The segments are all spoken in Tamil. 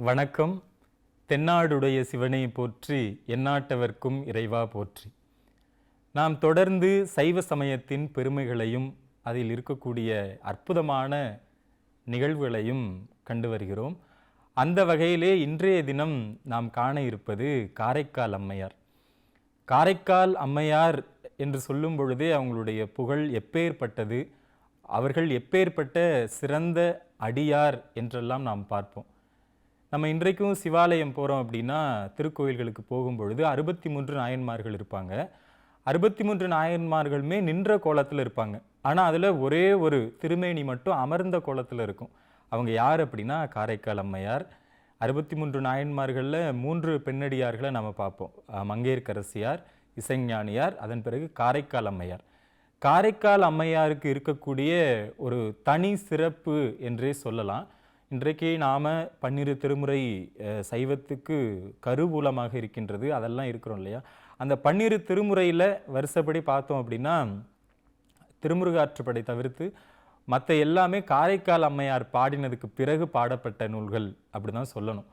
வணக்கம். தென்னாடுடைய சிவனை போற்றி, எந்நாட்டவர்க்கும் இறைவா போற்றி. நாம் தொடர்ந்து சைவ சமயத்தின் பெருமைகளையும் அதில் இருக்கக்கூடிய அற்புதமான நிகழ்வுகளையும் கண்டு வருகிறோம். அந்த வகையிலே இன்றைய தினம் நாம் காண இருப்பது காரைக்கால் அம்மையார். காரைக்கால் அம்மையார் என்று சொல்லும் பொழுதே அவங்களுடைய புகழ் எப்பேற்பட்டது, அவர்கள் எப்பேற்பட்ட சிறந்த அடியார் என்றெல்லாம் நாம் பார்ப்போம். நம்ம இன்றைக்கும் சிவாலயம் போகிறோம் அப்படின்னா திருக்கோயில்களுக்கு போகும்பொழுது 63 நாயன்மார்கள் இருப்பாங்க. 63 நாயன்மார்களுமே நின்ற கோலத்தில் இருப்பாங்க. ஆனால் அதில் ஒரே ஒரு திருமேனி மட்டும் அமர்ந்த கோலத்தில் இருக்கும். அவங்க யார் அப்படின்னா காரைக்கால் அம்மையார். 63 நாயன்மார்களில் 3 பெண்ணடியார்களை நம்ம பார்ப்போம். மங்கையர்க்கரசியார், இசைஞானியார், அதன் பிறகு காரைக்கால் அம்மையார். காரைக்கால் அம்மையாருக்கு இருக்கக்கூடிய ஒரு தனி சிறப்பு என்றே சொல்லலாம். இன்றைக்கு நாம் 12 திருமுறை சைவத்துக்கு கருவூலமாக இருக்கின்றது, அதெல்லாம் இருக்கிறோம் இல்லையா. அந்த 12 திருமுறையில் வருஷப்படி பார்த்தோம் அப்படின்னா திருமுருகாற்றுப்படை தவிர்த்து மற்ற எல்லாமே காரைக்கால் அம்மையார் பாடினதுக்கு பிறகு பாடப்பட்ட நூல்கள் அப்படி தான் சொல்லணும்.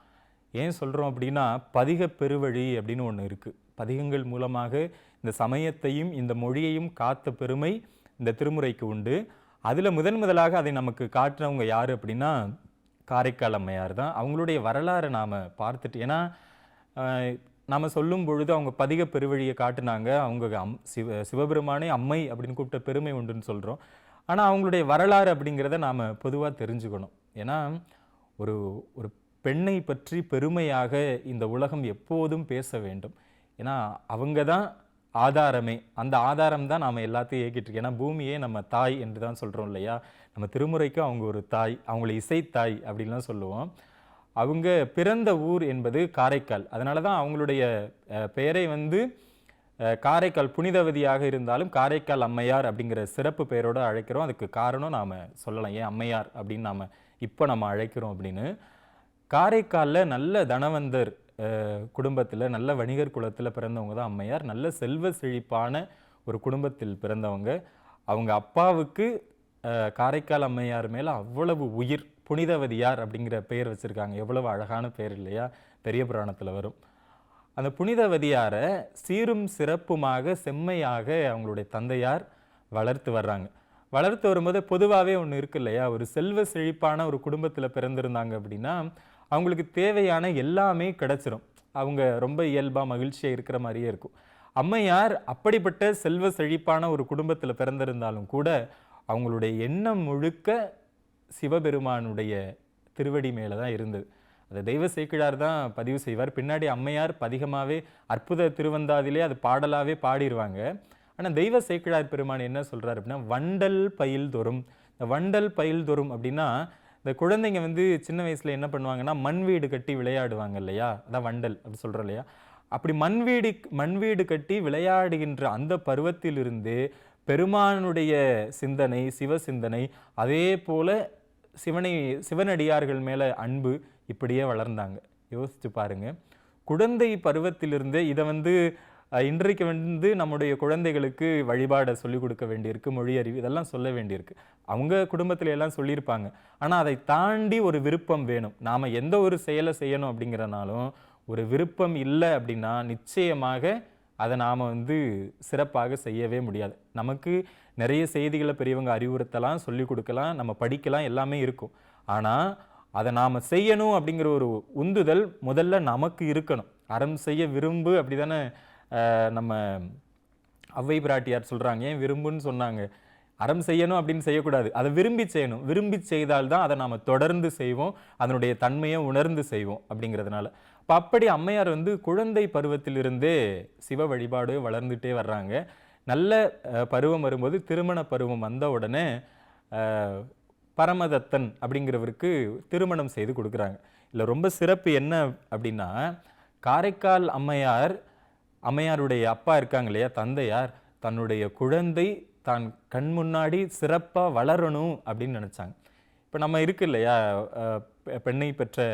ஏன் சொல்கிறோம் அப்படின்னா பதிக பெருவழி அப்படின்னு ஒன்று இருக்குது. பதிகங்கள் மூலமாக இந்த சமயத்தையும் இந்த மொழியையும் காத்த பெருமை இந்த திருமுறைக்கு உண்டு. அதில் முதலாக அதை நமக்கு காட்டுறவங்க யார் அப்படின்னா காரைக்கால் அம்மையார் தான். அவங்களுடைய வரலாறை நாம் பார்த்துட்டு, ஏன்னா நாம் சொல்லும் பொழுது அவங்க பதிக பெருவழியை காட்டுனாங்க, அவங்க சிவபெருமானே அம்மை அப்படின்னு கூப்பிட்ட பெருமை உண்டுன்னு சொல்கிறோம். ஆனால் அவங்களுடைய வரலாறு அப்படிங்கிறத நாம் பொதுவாக தெரிஞ்சுக்கணும். ஏன்னா ஒரு ஒரு பெண்ணை பற்றி பெருமையாக இந்த உலகம் எப்போதும் பேச வேண்டும். ஏன்னா அவங்க தான் ஆதாரமே. அந்த ஆதாரம் தான் நாம் எல்லாத்தையும் இயக்கிட்டு இருக்கோம். ஏன்னா பூமியே நம்ம தாய் என்று தான் சொல்கிறோம் இல்லையா. நம்ம திருமுறைக்கு அவங்க ஒரு தாய், அவங்கள இசைத்தாய் அப்படின்லாம் சொல்லுவோம். அவங்க பிறந்த ஊர் என்பது காரைக்கால். அதனால தான் அவங்களுடைய பெயரை காரைக்கால் புனிதவதியாக இருந்தாலும் காரைக்கால் அம்மையார் அப்படிங்கிற சிறப்பு பெயரோடு அழைக்கிறோம். அதுக்கு காரணம் நாம் சொல்லலாம், ஏன் அம்மையார் அப்படின்னு நாம் இப்போ நம்ம அழைக்கிறோம் அப்படின்னு. காரைக்காலில் நல்ல தனவந்தர் குடும்பத்தில், நல்ல வணிகர் குலத்தில் பிறந்தவங்க தான் அம்மையார். நல்ல செல்வ செழிப்பான ஒரு குடும்பத்தில் பிறந்தவங்க. அவங்க அப்பாவுக்கு காரைக்கால் அம்மையார் மேலே அவ்வளவு உயிர். புனிதவதியார் அப்படிங்கிற பெயர் வச்சுருக்காங்க. எவ்வளவு அழகான பெயர் இல்லையா, பெரிய புராணத்தில் வரும். அந்த புனிதவதியாரை சீரும் சிறப்புமாக செம்மையாக அவங்களுடைய தந்தையார் வளர்த்து வர்றாங்க. வளர்த்து வரும்போது பொதுவாகவே ஒன்று இருக்கு இல்லையா, ஒரு செல்வ செழிப்பான ஒரு குடும்பத்தில் பிறந்திருந்தாங்க அப்படின்னா அவங்களுக்கு தேவையான எல்லாமே கிடைச்சிரும். அவங்க ரொம்ப இயல்பாக மகிழ்ச்சியாக இருக்கிற மாதிரியே இருக்கும். அம்மையார் அப்படிப்பட்ட செல்வ செழிப்பான ஒரு குடும்பத்தில் பிறந்திருந்தாலும் கூட அவங்களுடைய எண்ணம் முழுக்க சிவபெருமானுடைய திருவடி மேலே தான் இருந்தது. அதை தெய்வ சேக்கிழார் தான் பதிவு செய்வார். பின்னாடி அம்மையார் பதிகமாகவே அற்புத திருவந்தாதிலே அது பாடலாகவே பாடிடுவாங்க. ஆனால் தெய்வ சேக்கிழார் பெருமான் என்ன சொல்கிறார் அப்படின்னா வண்டல் பயில் தோறும். இந்த வண்டல் பயில் தோறும் அப்படின்னா இந்த குழந்தைங்க சின்ன வயசில் என்ன பண்ணுவாங்கன்னா மண் வீடு கட்டி விளையாடுவாங்க இல்லையா, அதான் வண்டல் அப்படி சொல்கிறோம் இல்லையா. அப்படி மண் வீடு கட்டி விளையாடுகின்ற அந்த பருவத்திலிருந்து பெருமானுடைய சிந்தனை, சிவ சிந்தனை, அதே போல சிவனடியார்கள் மேலே அன்பு, இப்படியே வளர்ந்தாங்க. யோசிச்சு பாருங்க. குழந்தை பருவத்திலிருந்து இதை இன்றைக்கு நம்முடைய குழந்தைகளுக்கு வழிபாடை சொல்லிக் கொடுக்க வேண்டியிருக்கு, மொழி அறிவு இதெல்லாம் சொல்ல வேண்டியிருக்கு. அவங்க குடும்பத்தில் எல்லாம் சொல்லியிருப்பாங்க. ஆனால் அதை தாண்டி ஒரு விருப்பம் வேணும். நாம் எந்த ஒரு செயலை செய்யணும் அப்படிங்கிறனாலும் ஒரு விருப்பம் இல்லை அப்படின்னா நிச்சயமாக அதை நாம் சிறப்பாக செய்யவே முடியாது. நமக்கு நிறைய செய்திகளை பெரியவங்க அறிவுறுத்தலாம், சொல்லிக் கொடுக்கலாம், நம்ம படிக்கலாம், எல்லாமே இருக்கும். ஆனால் அதை நாம் செய்யணும் அப்படிங்கிற ஒரு உந்துதல் முதல்ல நமக்கு இருக்கணும். அறம் செய்ய விரும்பு அப்படி தானே நம்ம அவ்வை பிராட்டியார் சொல்கிறாங்க. ஏன் விரும்புன்னு சொன்னாங்க? அறம் செய்யணும் அப்படின்னு செய்யக்கூடாது, அதை விரும்பி செய்யணும். விரும்பி செய்தால்தான் அதை நாம் தொடர்ந்து செய்வோம், அதனுடைய தன்மையை உணர்ந்து செய்வோம் அப்படிங்கிறதுனால. இப்போ அப்படி அம்மையார் குழந்தை பருவத்திலிருந்தே சிவ வழிபாடு வளர்ந்துட்டே வர்றாங்க. நல்ல பருவம் வரும்போது, திருமண பருவம் வந்த உடனே பரமதத்தன் அப்படிங்கிறவருக்கு திருமணம் செய்து கொடுக்குறாங்க. இல்லை ரொம்ப சிறப்பு என்ன அப்படின்னா, காரைக்கால் அம்மையாருடைய அப்பா இருக்காங்க இல்லையா, தந்தையார், தன்னுடைய குழந்தை தான் கண் முன்னாடி சிறப்பாக வளரணும் அப்படின்னு நினச்சாங்க. இப்போ நம்ம இருக்கு இல்லையா, பெண்ணை பெற்ற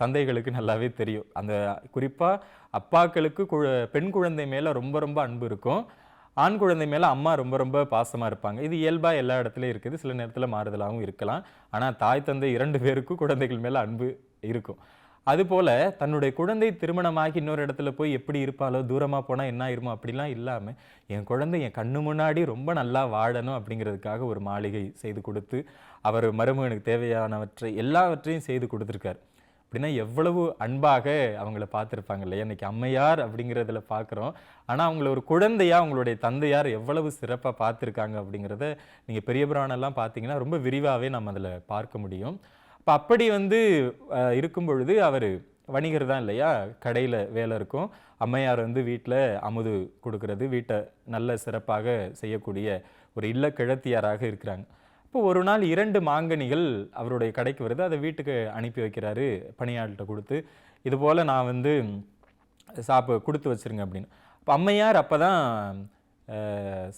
தந்தைகளுக்கு நல்லாவே தெரியும். அந்த குறிப்பாக அப்பாக்களுக்கு பெண் குழந்தை மேலே ரொம்ப ரொம்ப அன்பு இருக்கும். ஆண் குழந்தை மேலே அம்மா ரொம்ப ரொம்ப பாசமாக இருப்பாங்க. இது இயல்பாக எல்லா இடத்துலையும் இருக்குது. சில நேரத்தில் மாறுதலாகவும் இருக்கலாம். ஆனால் தாய் தந்தை 2 பேருக்கும் குழந்தைகள் மேலே அன்பு இருக்கும். அதுபோல தன்னுடைய குழந்தை திருமணமாகி இன்னொரு இடத்துல போய் எப்படி இருப்பாளோ, தூரமா போனா என்ன ஆயிருமோ அப்படிலாம் இல்லாம, என் குழந்தை என் கண்ணு முன்னாடி ரொம்ப நல்லா வாழணும் அப்படிங்கிறதுக்காக ஒரு மாளிகை செய்து கொடுத்து, அவர் மருமகனுக்கு தேவையானவற்றை எல்லாவற்றையும் செய்து கொடுத்துருக்காரு. அப்படின்னா எவ்வளவு அன்பாக அவங்கள பார்த்துருப்பாங்க இல்லையா? இன்னைக்கு அம்மையார் அப்படிங்கிறதுல பார்க்குறோம். ஆனா அவங்கள ஒரு குழந்தையா அவங்களுடைய தந்தையார் எவ்வளவு சிறப்பா பார்த்துருக்காங்க அப்படிங்கிறத நீங்க பெரிய புராணம்லாம் பார்த்தீங்கன்னா, ரொம்ப விரிவாவே நம்ம அதுல பார்க்க முடியும். அப்படி வந்து இருக்கும் பொழுது அவரு வணிகர் தான் இல்லையா? கடையில வேலை இருக்கும். அம்மையார் வந்து வீட்ல அமுது குடுக்குறது, வீட்ட நல்ல சிறப்பாக செய்யக்கூடிய ஒரு இல்ல கிழத்தியாராக இருக்கிறாங்க. இப்போ ஒரு நாள் 2 மாங்கனிகள் அவருடைய கடைக்கு வருது. அத வீட்டுக்கு அனுப்பி வைக்கிறாரு பணியாள்ட்ட குடுத்து. இதுபோல நான் வந்து குடுத்து வச்சுருங்க அப்படின்னு. அப்ப அம்மையார் அப்பதான் அ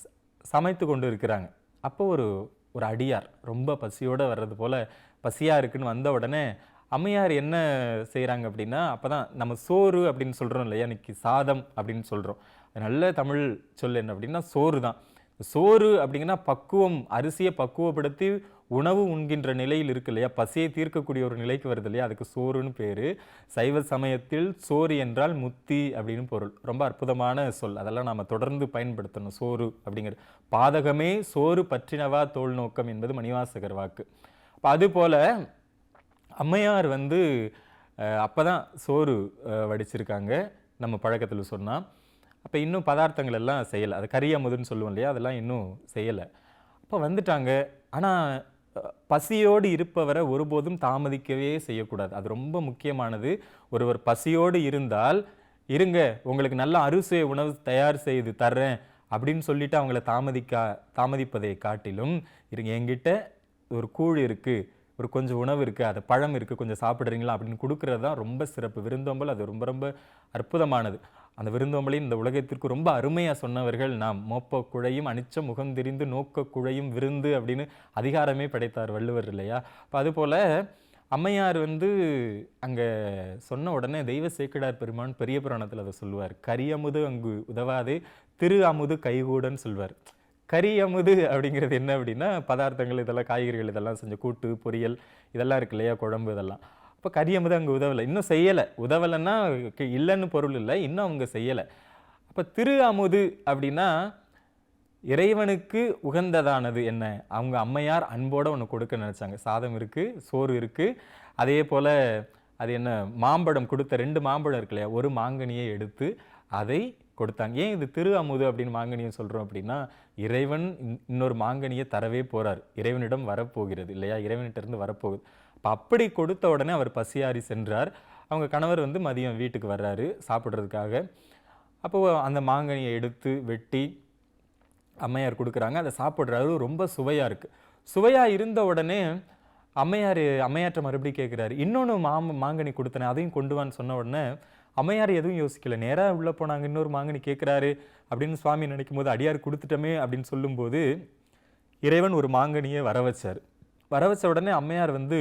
ச சமைத்து கொண்டு இருக்கிறாங்க. அப்போ ஒரு ஒரு அடியார் ரொம்ப பசியோட வர்றது போல பசியா இருக்குன்னு வந்த உடனே அம்மையார் என்ன செய்றாங்க அப்படின்னா, அப்பதான் நம்ம சோறு அப்படின்னு சொல்றோம் இல்லையா? இன்னைக்கு சாதம் அப்படின்னு சொல்றோம். நல்ல தமிழ் சொல் என்ன அப்படின்னா சோறு தான். சோறு அப்படிங்கன்னா பக்குவம், அரிசியை பக்குவப்படுத்தி உணவு உண்கின்ற நிலையில் இருக்கு இல்லையா? பசியை தீர்க்கக்கூடிய ஒரு நிலைக்கு வருது இல்லையா? அதுக்கு சோறுன்னு பேரு. சைவ சமயத்தில் சோறு என்றால் முத்தி அப்படின்னு பொருள். ரொம்ப அற்புதமான சொல். அதெல்லாம் நாம தொடர்ந்து பயன்படுத்தணும். சோறு அப்படிங்கிறது. பாதகமே சோறு பற்றினவா தோல் நோக்கம் என்பது மணிவாசகர் வாக்கு. அப்ப அதுபோல அம்மையார் வந்து அப்பதான் சோறு வடிச்சிருக்காங்க. நம்ம பழக்கத்துல சொன்னா. அப்ப இன்னும் பதார்த்தங்கள் எல்லாம் செய்யல. அது கறி அமுதுன்னு சொல்லுவோம் இல்லையா? அதெல்லாம் இன்னும் செய்யல. அப்ப வந்துட்டாங்க. ஆனா பசியோடு இருப்பவரை ஒருபோதும் தாமதிக்கவே செய்யக்கூடாது. அது ரொம்ப முக்கியமானது. ஒருவர் பசியோடு இருந்தால், இருங்க உங்களுக்கு நல்ல அறுசுவை உணவு தயார் செய்து தர்றேன் அப்படின்னு சொல்லிட்டு அவங்கள தாமதிப்பதை காட்டிலும், இருங்க என்கிட்ட ஒரு கூழ் இருக்கு, ஒரு கொஞ்சம் உணவு இருக்கு, அது பழம் இருக்கு, கொஞ்சம் சாப்பிடுறீங்களா அப்படின்னு குடுக்கிறது தான் ரொம்ப சிறப்பு. விருந்தோம்பல் அது ரொம்ப ரொம்ப அற்புதமானது. அந்த விருந்தோம்பலை இந்த உலகத்திற்கு ரொம்ப அருமையா சொன்னவர்கள் நாம். மோப்ப குழையும் அனிச்ச முகம் திரிந்து நோக்க குழையும் விருந்து அப்படின்னு அதிகாரமே படைத்தார் வள்ளுவர் இல்லையா? அப்ப அதுபோல அம்மையார் வந்து அங்க சொன்ன உடனே தெய்வ சேக்கிழார் பெருமான் பெரிய புராணத்துல அதை சொல்லுவார். கரியமுது அங்கு உதவாதே திரு அமுது கைகூடன்னு சொல்வார். கறி அமுது அப்படிங்கிறது என்ன அப்படின்னா, பதார்த்தங்கள் இதெல்லாம் காய்கறிகள் இதெல்லாம் செஞ்ச கூட்டு, பொரியல் இதெல்லாம் இருக்கு இல்லையா? குழம்பு இதெல்லாம். அப்ப கறி அமுது அங்க உதவல. இன்னும் செய்யல. உதவலன்னா இல்லன்னு பொருள் இல்ல. இன்னும் அவங்க செய்யல. அப்ப திரு அமுது அப்படின்னா, இறைவனுக்கு உகந்ததானது என்ன? அவங்க அம்மையார் அன்போட ஒண்ணு கொடுக்க நினைச்சாங்க. சாதம் இருக்கு, சோறு இருக்கு. அதே போல அது என்ன மாம்பழம் கொடுத்த 2 மாம்பழம் இருக்கு இல்லையா? ஒரு மாங்கனியை எடுத்து அதை கொடுத்தாங்க. ஏன் இது திரு அமுது அப்படின்னு மாங்கனியை சொல்றோம் அப்படின்னா, இறைவன் இன்னொரு மாங்கனியை தரவே போறார். இறைவனிடம் வரப்போகிறது இல்லையா? இறைவனிட்ட இருந்து வரப்போகுது. அப்ப அப்படி கொடுத்த உடனே அவர் பசியாறி சென்றார். அவங்க கணவர் வந்து மதியம் வீட்டுக்கு வர்றாரு சாப்பிடுறதுக்காக. அப்போ அந்த மாங்கனியை எடுத்து வெட்டி அம்மையார் கொடுக்குறாங்க. அதை சாப்பிடுறாரு. ரொம்ப சுவையா இருக்கு. சுவையா இருந்த உடனே அம்மையார்ட்ட மறுபடியும் கேட்கிறாரு. இன்னொன்னு மாங்கனி கொடுத்தனே அதையும் கொண்டு வான்னு சொன்ன உடனே அம்மையார் எதுவும் யோசிக்கல. நேரா உள்ள போனாங்க. இன்னொரு மாங்கனி கேட்கிறாரு அப்படின்னு சுவாமி நினைக்கும் போது அடியார் கொடுத்துட்டோமே அப்படின்னு சொல்லும்போது இறைவன் ஒரு மாங்கனியை வர வச்சார். வர வச்ச உடனே அம்மையார் வந்து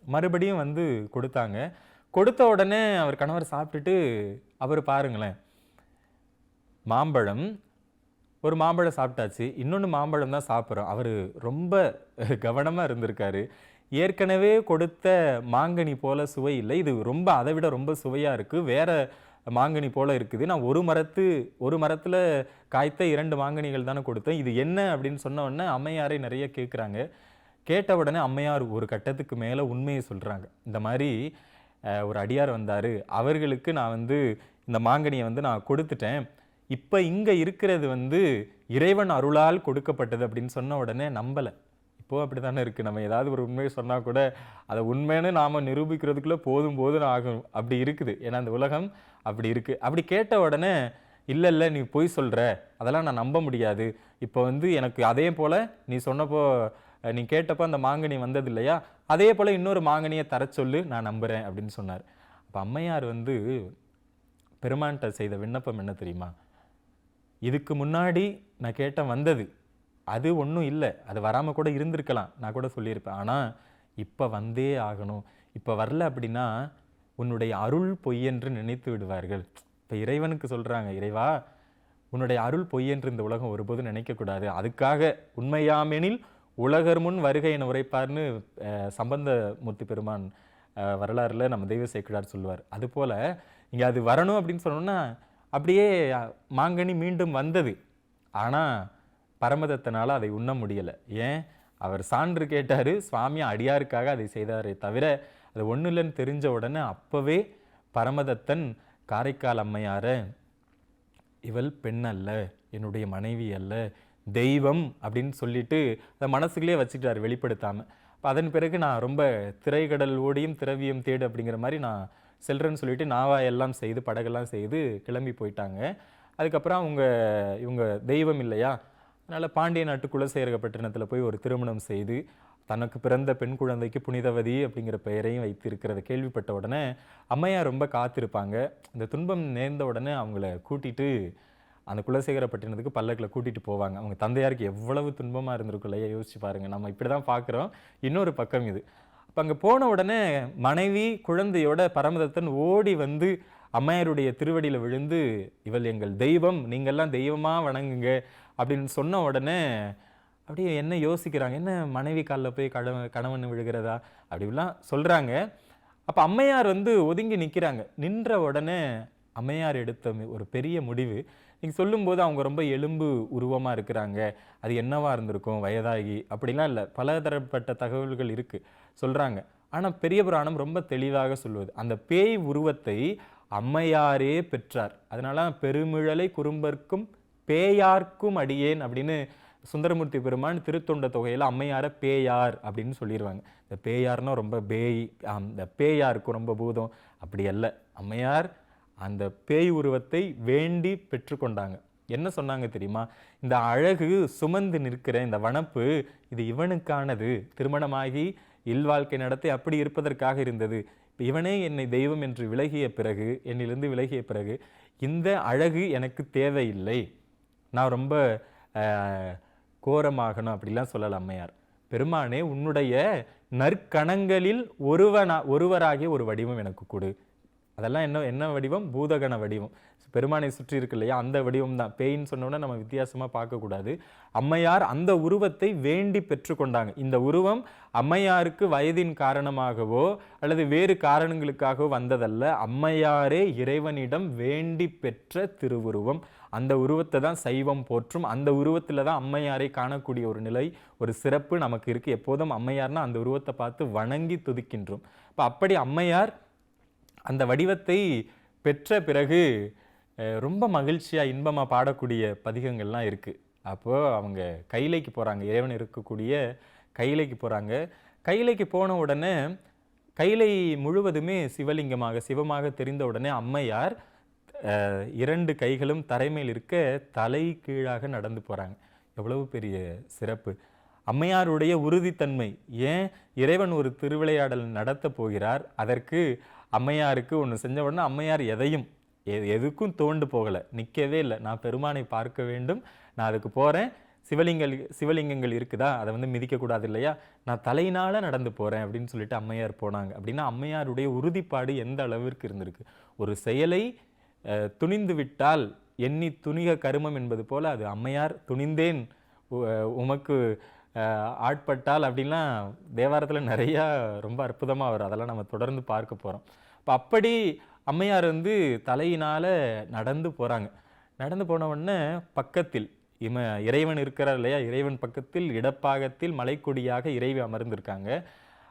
மறுபடியும் வந்து கொடுத்தாங்க. கொடுத்த உடனே அவர் கணவர் சாப்பிட்டுட்டு அவர் பாருங்களேன், மாம்பழம் ஒரு மாம்பழம் சாப்பிட்டாச்சு, இன்னொன்று மாம்பழம் தான் சாப்பிட்றோம். அவர் ரொம்ப கவனமாக இருந்திருக்காரு. ஏற்கனவே கொடுத்த மாங்கனி போல சுவை இல்லை, இது ரொம்ப அதை விட ரொம்ப சுவையாக இருக்குது, வேற மாங்கனி போல இருக்குது. நான் ஒரு மரத்தில் காய்த்த 2 மாங்கனிகள் தானே கொடுத்தேன், இது என்ன அப்படின்னு சொன்ன உடனே அம்மையாரை நிறைய கேட்குறாங்க. கேட்ட உடனே அம்மையார் ஒரு கட்டத்துக்கு மேலே உண்மையை சொல்கிறாங்க. இந்த மாதிரி ஒரு அடியார் வந்தார், அவர்களுக்கு நான் வந்து இந்த மாங்கனியை வந்து நான் கொடுத்துட்டேன். இப்போ இங்கே இருக்கிறது வந்து இறைவன் அருளால் கொடுக்கப்பட்டது அப்படின்னு சொன்ன உடனே நம்பலை. இப்போது அப்படி தானே இருக்குது. நம்ம ஏதாவது ஒரு உண்மையை சொன்னால் கூட அதை உண்மைன்னு நாம் நிரூபிக்கிறதுக்குள்ளே போதும் ஆகும். அப்படி இருக்குது. ஏன்னா அந்த உலகம் அப்படி இருக்குது. அப்படி கேட்ட உடனே இல்லை நீ பொய் சொல்கிற, அதெல்லாம் நான் நம்ப முடியாது. இப்போ வந்து எனக்கு அதே போல் நீ சொன்னப்போ நீ கேட்டப்போ அந்த மாங்கனி வந்தது இல்லையா, அதே போல் இன்னொரு மாங்கனியை தர சொல்லு, நான் நம்புகிறேன் அப்படின்னு சொன்னார். அப்போ அம்மையார் வந்து பெருமான்கிட்ட செய்த விண்ணப்பம் என்ன தெரியுமா? இதுக்கு முன்னாடி நான் கேட்டேன் வந்தது, அது ஒன்றும் இல்லை, அது வராமல் கூட இருந்திருக்கலாம், நான் கூட சொல்லியிருப்பேன். ஆனால் இப்போ வந்தே ஆகணும். இப்போ வரல அப்படின்னா உன்னுடைய அருள் பொய்யென்று நினைத்து விடுவார்கள். இப்போ இறைவனுக்கு சொல்கிறாங்க, இறைவா உன்னுடைய அருள் பொய்யென்று இந்த உலகம் ஒருபோதும் நினைக்கக்கூடாது. அதுக்காக உண்மையாமெனில் உலகர் முன் வருகை என உரைப்பார்னு சம்பந்தமூர்த்தி பெருமான் வரலாறுல நம்ம தெய்வ சேக்கிழார் சொல்லுவார். அதுபோல இங்கே அது வரணும் அப்படின்னு சொன்னோம்னா அப்படியே மாங்கனி மீண்டும் வந்தது. ஆனால் பரமதத்தனால் அதை உண்ண முடியலை. ஏன்? அவர் சான்று கேட்டார், சுவாமி அடியாருக்காக அதை செய்தாரே தவிர அது ஒன்றும் இல்லைன்னு தெரிஞ்ச உடனே அப்போவே பரமதத்தன் காரைக்கால் அம்மையாரை, இவள் பெண் அல்ல, என்னுடைய மனைவி அல்ல, தெய்வம் அப்படின்னு சொல்லிட்டு அதை மனசுக்குள்ளே வச்சுக்கிட்டார் வெளிப்படுத்தாமல். இப்போ அதன் பிறகு நான் ரொம்ப திரைக்கடல் ஓடியும் திரவியம் தேடு அப்படிங்கிற மாதிரி நான் செல்றேன்னு சொல்லிட்டு நாவாயெல்லாம் செய்து படகெல்லாம் செய்து கிளம்பி போயிட்டாங்க. அதுக்கப்புறம் இவங்க தெய்வம் இல்லையா, அதனால் பாண்டிய நாட்டு குலசேகரப்பட்டினத்தில் போய் ஒரு திருமணம் செய்து தனக்கு பிறந்த பெண் குழந்தைக்கு புனிதவதி அப்படிங்கிற பெயரையும் வைத்து இருக்கிறத கேள்விப்பட்ட உடனே அம்மையார் ரொம்ப காத்திருப்பாங்க. இந்த துன்பம் நேர்ந்த உடனே அவங்கள கூட்டிட்டு அந்த குலசேகரப்பட்டினத்துக்கு பல்லக்கில் கூட்டிட்டு போவாங்க. அவங்க தந்தையாருக்கு எவ்வளவு துன்பமாக இருந்திருக்கும் இல்லையா, யோசிச்சு பாருங்க. நம்ம இப்படி தான் பார்க்குறோம். இன்னொரு பக்கம் இது. அப்போ அங்கே போன உடனே மனைவி குழந்தையோட பரமதத்தன் ஓடி வந்து அம்மையாருடைய திருவடியில் விழுந்து, இவள் எங்கள் தெய்வம், நீங்கள்லாம் தெய்வமாக வணங்குங்க அப்படின்னு சொன்ன உடனே அப்படியே என்ன யோசிக்கிறாங்க, என்ன மனைவி காலில் போய் கணவன் விழுகிறதா அப்படிலாம் சொல்கிறாங்க. அப்போ அம்மையார் வந்து ஒதுங்கி நிற்கிறாங்க. நின்ற உடனே அம்மையார் எடுத்த ஒரு பெரிய முடிவு, நீங்கள் சொல்லும்போது அவங்க ரொம்ப எலும்பு உருவமாக இருக்கிறாங்க, அது என்னவா இருந்திருக்கும், வயதாகி அப்படிலாம் இல்லை, பல தரப்பட்ட தகவல்கள் இருக்குது சொல்கிறாங்க. ஆனால் பெரிய புராணம் ரொம்ப தெளிவாக சொல்லுவது, அந்த பேய் உருவத்தை அம்மையாரே பெற்றார். அதனால பெருமிழலை குறும்பர்க்கும் பேயார்க்கும் அடியேன் அப்படின்னு சுந்தரமூர்த்தி பெருமான் திருத்தொண்ட தொகையில் அம்மையார பேயார் அப்படின்னு சொல்லிடுவாங்க. இந்த பேயார்னா ரொம்ப பேய், இந்த பேயாருக்கும் ரொம்ப பூதம் அப்படி அல்ல. அம்மையார் அந்த பேய் உருவத்தை வேண்டி பெற்றுக்கொண்டாங்க. என்ன சொன்னாங்க தெரியுமா, இந்த அழகு சுமந்து நிற்கிற இந்த வனப்பு இது இவனுக்கானது, திருமணமாகி இல்வாழ்க்கை நடத்தி அப்படி இருப்பதற்காக இருந்தது. இப்போ இவனே என்னை தெய்வம் என்று விலகிய பிறகு, என்னிலிருந்து விலகிய பிறகு இந்த அழகு எனக்கு தேவையில்லை, நான் ரொம்ப கோரமாகணும் அப்படிலாம் சொல்லலாம் அம்மையார். பெருமானே உன்னுடைய நற்கணங்களில் ஒருவராகிய ஒரு வடிவம் எனக்கு கொடு. அதெல்லாம் என்ன வடிவம்? பூதகண வடிவம். பெருமானை சுற்றி இருக்கு இல்லையா, அந்த வடிவம் தான். பேயின்னு சொன்னோன்னா நம்ம வித்தியாசமாக பார்க்கக்கூடாது. அம்மையார் அந்த உருவத்தை வேண்டி பெற்றுக்கொண்டாங்க. இந்த உருவம் அம்மையாருக்கு வயதின் காரணமாகவோ அல்லது வேறு காரணங்களுக்காகவோ வந்ததல்ல, அம்மையாரே இறைவனிடம் வேண்டி பெற்ற திருவுருவம். அந்த உருவத்தை தான் சைவம் போற்றும். அந்த உருவத்தில் தான் அம்மையாரை காணக்கூடிய ஒரு நிலை, ஒரு சிறப்பு நமக்கு இருக்குது. எப்போதும் அம்மையார்னா அந்த உருவத்தை பார்த்து வணங்கி துதிக்கின்றோம். இப்போ அப்படி அம்மையார் அந்த வடிவத்தை பெற்ற பிறகு ரொம்ப மகிழ்ச்சியாக இன்பமாக பாடக்கூடிய பதிகங்கள்லாம் இருக்குது. அப்போது அவங்க கைலைக்கு போகிறாங்க, இறைவன் இருக்கக்கூடிய கைலைக்கு போகிறாங்க. கைலைக்கு போன உடனே கைலை முழுவதுமே சிவமாக தெரிந்த உடனே அம்மையார் 2 கைகளும் தரைமேல் இருக்க தலை கீழாக நடந்து போகிறாங்க. எவ்வளவு பெரிய சிறப்பு! அம்மையாருடைய உறுதித்தன்மை. ஏன்? இறைவன் ஒரு திருவிளையாடல் நடத்த போகிறார், அதற்கு அம்மையாருக்கு ஒன்று செஞ்ச உடனே அம்மையார் எதுக்கும் தோண்டு போகலை, நிற்கவே இல்லை. நான் பெருமானை பார்க்க வேண்டும், நான் அதுக்கு போகிறேன். சிவலிங்கங்கள் இருக்குதா, அதை வந்து மிதிக்கக்கூடாது இல்லையா, நான் தலையினால் நடந்து போகிறேன் அப்படின்னு சொல்லிட்டு அம்மையார் போனாங்க. அப்படின்னா அம்மையாருடைய உறுதிப்பாடு எந்த அளவிற்கு இருந்திருக்கு. ஒரு செயலை துணிந்து விட்டால் எண்ணி துணிக கருமம் என்பது போல், அது அம்மையார் துணிந்தேன் உமக்கு ஆட்பட்டால் அப்படின்லாம் தேவாரத்தில் நிறையா ரொம்ப அற்புதமாக வரும். அதெல்லாம் நம்ம தொடர்ந்து பார்க்க போகிறோம். இப்போ அப்படி அம்மையார் வந்து தலையினால் நடந்து போகிறாங்க. நடந்து போன உடனே பக்கத்தில் இறைவன் இருக்கிறார் இல்லையா, இறைவன் பக்கத்தில் இடப்பாகத்தில் மலைக்கொடியாக இறைவி அமர்ந்திருக்காங்க.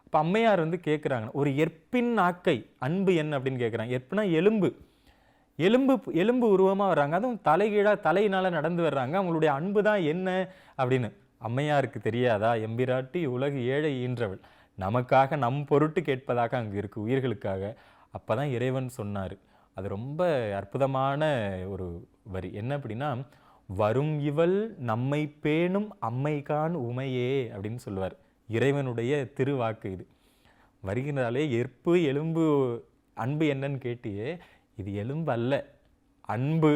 இப்போ அம்மையார் வந்து கேட்குறாங்க, ஒரு எற்பின் ஆக்கை அன்பு என்ன அப்படின்னு கேட்குறாங்க. எற்புனா எலும்பு உருவமாக வர்றாங்க, அதுவும் தலையினால் நடந்து வர்றாங்க, அவங்களுடைய அன்பு தான் என்ன அப்படின்னு. அம்மையாருக்கு தெரியாதா, எம்பிராட்டி உலகு ஏழை ஈன்றவள், நமக்காக நம் பொருட்டு கேட்பதாக அங்கே இருக்குது, உயிர்களுக்காக. அப்போ தான் இறைவன் சொன்னார், அது ரொம்ப அற்புதமான ஒரு வரி. என்ன அப்படின்னா, வரும் இவள் நம்மை பேணும் அம்மைகான் உமையே அப்படின்னு சொல்லுவார். இறைவனுடைய திருவாக்கு இது. வருகின்றாலே எற்பு எலும்பு அன்பு என்னன்னு கேட்டியே, இது எலும்பு அல்ல, அன்பு.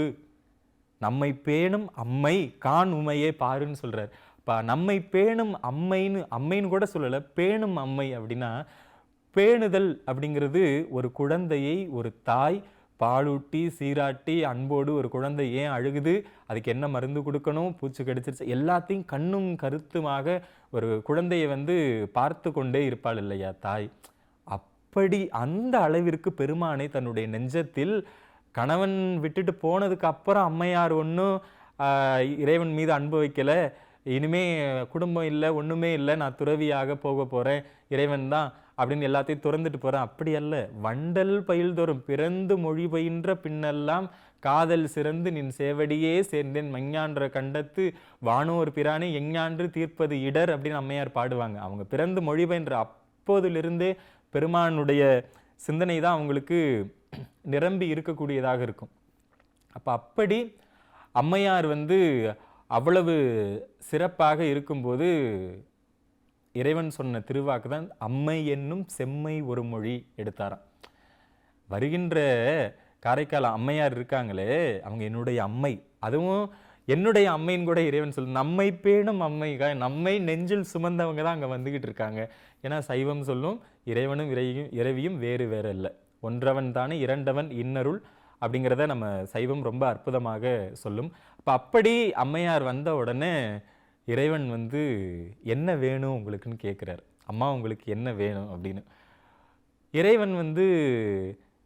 நம்மை பேணும் அம்மை கான் உமையே பாருன்னு சொல்கிறார். இப்போ நம்மை பேணும் அம்மைன்னு கூட சொல்லலை, பேணும் அம்மை அப்படின்னா, பேணுதல் அப்படிங்கிறது ஒரு குழந்தையை ஒரு தாய் பாலூட்டி சீராட்டி அன்போடு, ஒரு குழந்தை ஏன் அழுகுது, அதுக்கு என்ன மருந்து கொடுக்கணும், பூச்சி கடிச்சிருச்சு, எல்லாத்தையும் கண்ணும் கருத்துமாக ஒரு குழந்தையை வந்து பார்த்து கொண்டே இருப்பாள் இல்லையா தாய். அப்படி அந்த அளவிற்கு பெருமானை தன்னுடைய நெஞ்சத்தில் கணவன் விட்டுட்டு போனதுக்கு அப்புறம் அம்மையார் ஒன்றும் இறைவன் மீது அன்பு வைக்கல, இனிமே குடும்பம் இல்லை ஒண்ணுமே இல்லை, நான் துறவியாக போக போறேன், இறைவன் தான் அப்படின்னு எல்லாத்தையும் துறந்துட்டு போறேன், அப்படி அல்ல. வண்டல் பயில்தோறும் பிறந்து மொழி பயின்ற பின்னெல்லாம் காதல் சிறந்து நின் சேவடியே சேர்ந்தேன் மஞ்ஞான்ற கண்டத்து வானோர் பிரானே எஞ்ஞான்று தீர்ப்பது இடர் அப்படின்னு அம்மையார் பாடுவாங்க. அவங்க பிறந்து மொழி பயின்ற அப்போதிலிருந்தே பெருமானுடைய சிந்தனை தான் அவங்களுக்கு நிரம்பி இருக்கக்கூடியதாக இருக்கும். அப்படி அம்மையார் அவ்வளவு சிறப்பாக இருக்கும்போது இறைவன் சொன்ன திருவாக்கு தான் அம்மை என்னும் செம்மை ஒரு மொழி எடுத்தாராம். வருகின்ற காரைக்கால் அம்மையார் இருக்காங்களே, அவங்க என்னுடைய அம்மை, அதுவும் என்னுடைய அம்மைன்னு கூட இறைவன் சொல்லு, நம்மை பேணும் அம்மைகா, நம்மை நெஞ்சில் சுமந்தவங்க தான் அங்கே வந்துகிட்டு இருக்காங்க. ஏன்னா சைவம் சொல்லும் இறைவனும் இறைவியும் வேறு வேறு இல்லை, ஒன்றவன் தானே இரண்டவன் இன்னருள் அப்படிங்கிறத நம்ம சைவம் ரொம்ப அற்புதமாக சொல்லும். அப்படி அம்மையார் வந்த உடனே இறைவன் என்ன வேணும் உங்களுக்குன்னு கேட்குறார். அம்மா உங்களுக்கு என்ன வேணும் அப்படின்னு. இறைவன்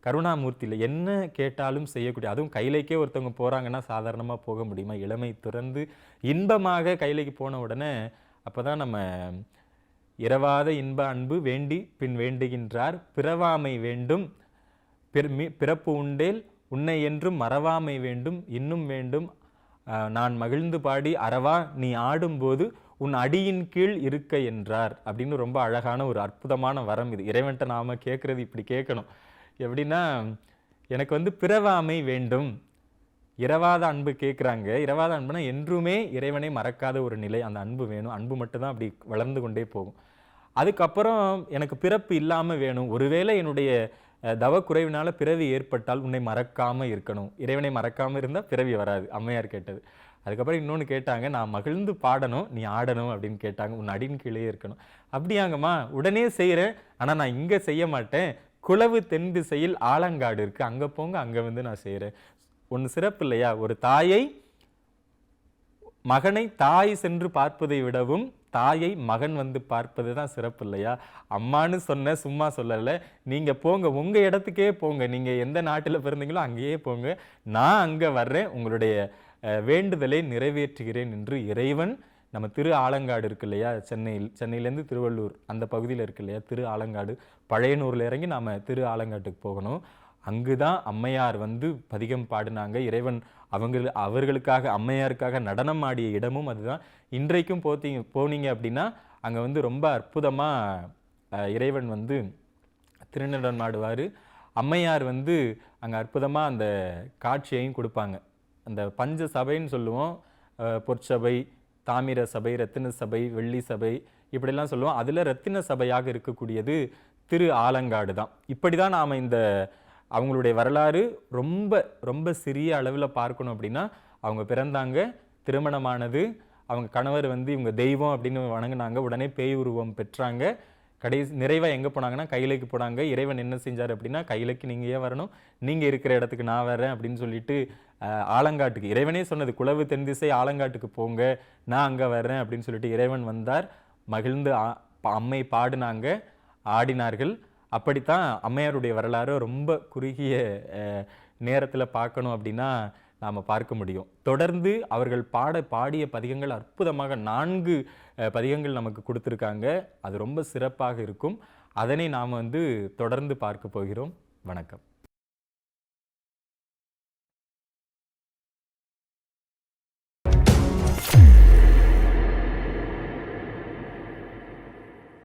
கருணாமூர்த்தியில் என்ன கேட்டாலும் செய்யக்கூடிய, அதுவும் கைலைக்கே ஒருத்தவங்க போகிறாங்கன்னா சாதாரணமாக போக முடியுமா? இளமை துறந்து இன்பமாக கைலைக்கு போன உடனே அப்போ தான் நம்ம இரவாத இன்ப அன்பு வேண்டி பின் வேண்டுகின்றார், பிறவாமை வேண்டும் பிறப்பு உண்டேல் உன்னை என்றும் மறவாமை வேண்டும் இன்னும் வேண்டும், நான் மகிழ்ந்து பாடி அறவா நீ ஆடும்போது உன் அடியின் கீழ் இருக்க என்றார் அப்படின்னு ரொம்ப அழகான ஒரு அற்புதமான வரம் இது. இறைவன்ட்ட நாம கேட்கறது இப்படி கேட்கணும். எப்படின்னா, எனக்கு பிறவாமை வேண்டும், இரவாத அன்பு கேட்குறாங்க. இரவாத அன்புனா என்றுமே இறைவனை மறக்காத ஒரு நிலை, அந்த அன்பு வேணும். அன்பு மட்டும்தான் அப்படி வளர்ந்து கொண்டே போகும். அதுக்கப்புறம் எனக்கு பிறப்பு இல்லாமல் வேணும், ஒருவேளை என்னுடைய தவக்குறைவினால பிறவி ஏற்பட்டால் உன்னை மறக்காமல் இருக்கணும். இறைவனை மறக்காமல் இருந்தால் பிறவி வராது, அம்மையார் கேட்டது. அதுக்கப்புறம் இன்னொன்று கேட்டாங்க, நான் மகிழ்ந்து பாடணும் நீ ஆடணும் அப்படின்னு கேட்டாங்க, உன் அடியின் கீழே இருக்கணும். அப்படியாங்கம்மா, உடனே செய்கிறேன், ஆனால் நான் இங்கே செய்ய மாட்டேன், குளவு தென் திசையில் ஆலங்காடு இருக்கு, அங்கே போங்க, அங்கே நான் செய்கிறேன். ஒன்று சிறப்பு இல்லையா? ஒரு தாயை மகனை தாய் சென்று பார்ப்பதை விடவும் தாயை மகன் பார்ப்பது தான் சிறப்பு இல்லையா? அம்மானு சொன்ன சும்மா சொல்லலை, நீங்கள் போங்க, உங்கள் இடத்துக்கே போங்க, நீங்கள் எந்த நாட்டில் பிறந்தீங்களோ அங்கேயே போங்க, நான் அங்கே வர்றேன், உங்களுடைய வேண்டுதலை நிறைவேற்றுகிறேன் என்று இறைவன் நம்ம திரு ஆலங்காடு இருக்கு இல்லையா, சென்னையிலேருந்து திருவள்ளூர் அந்த பகுதியில் இருக்கு இல்லையா திரு ஆலங்காடு, பழையனூரில் இறங்கி நாம் திரு ஆலங்காட்டுக்கு போகணும். அங்கு தான் அம்மையார் பதிகம் பாடினாங்க. இறைவன் அவர்களுக்காக அம்மையாருக்காக நடனம் ஆடிய இடமும் அதுதான். இன்றைக்கும் போனீங்க அப்படின்னா அங்கே ரொம்ப அற்புதமாக இறைவன் திருநடம் ஆடுவார். அம்மையார் அங்கே அற்புதமாக அந்த காட்சியையும் கொடுப்பாங்க. அந்த பஞ்ச சபைன்னு சொல்லுவோம், பொற்சபை, தாமிர சபை, ரத்தின சபை, வெள்ளி சபை இப்படிலாம் சொல்லுவோம். அதில் ரத்தின சபையாக இருக்கக்கூடியது திரு ஆலங்காடு தான். இப்படி தான் நாம் இந்த அவங்களுடைய வரலாறு ரொம்ப ரொம்ப சிறிய அளவில் பார்க்கணும். அப்படின்னா அவங்க பிறந்தாங்க, திருமணமானது, அவங்க கணவர் இவங்க தெய்வம் அப்படின்னு வணங்கினாங்க, உடனே பேய் உருவம் பெற்றாங்க, கடைசி நிறைவாக எங்கே போனாங்கன்னா கைலைக்கு போனாங்க. இறைவன் என்ன செஞ்சார் அப்படின்னா, கைலைக்கு நீங்கள் ஏன் வரணும், நீங்கள் இருக்கிற இடத்துக்கு நான் வரேன் அப்படின்னு சொல்லிட்டு ஆலங்காட்டுக்கு, இறைவனே சொன்னது குளவு தென் திசை ஆலங்காட்டுக்கு போங்க, நான் அங்கே வர்றேன் அப்படின்னு சொல்லிட்டு இறைவன் வந்தார். மகிழ்ந்து அம்மை பாடினாங்க, ஆடினார்கள். அப்படித்தான் அம்மையாருடைய வரலாறு ரொம்ப குறுகிய நேரத்தில் பார்க்கணும் அப்படின்னா நாம் பார்க்க முடியும். தொடர்ந்து அவர்கள் பாடிய பதிகங்கள் அற்புதமாக 4 பதிகங்கள் நமக்கு கொடுத்துருக்காங்க. அது ரொம்ப சிறப்பாக இருக்கும். அதனை நாம் தொடர்ந்து பார்க்க போகிறோம். வணக்கம்.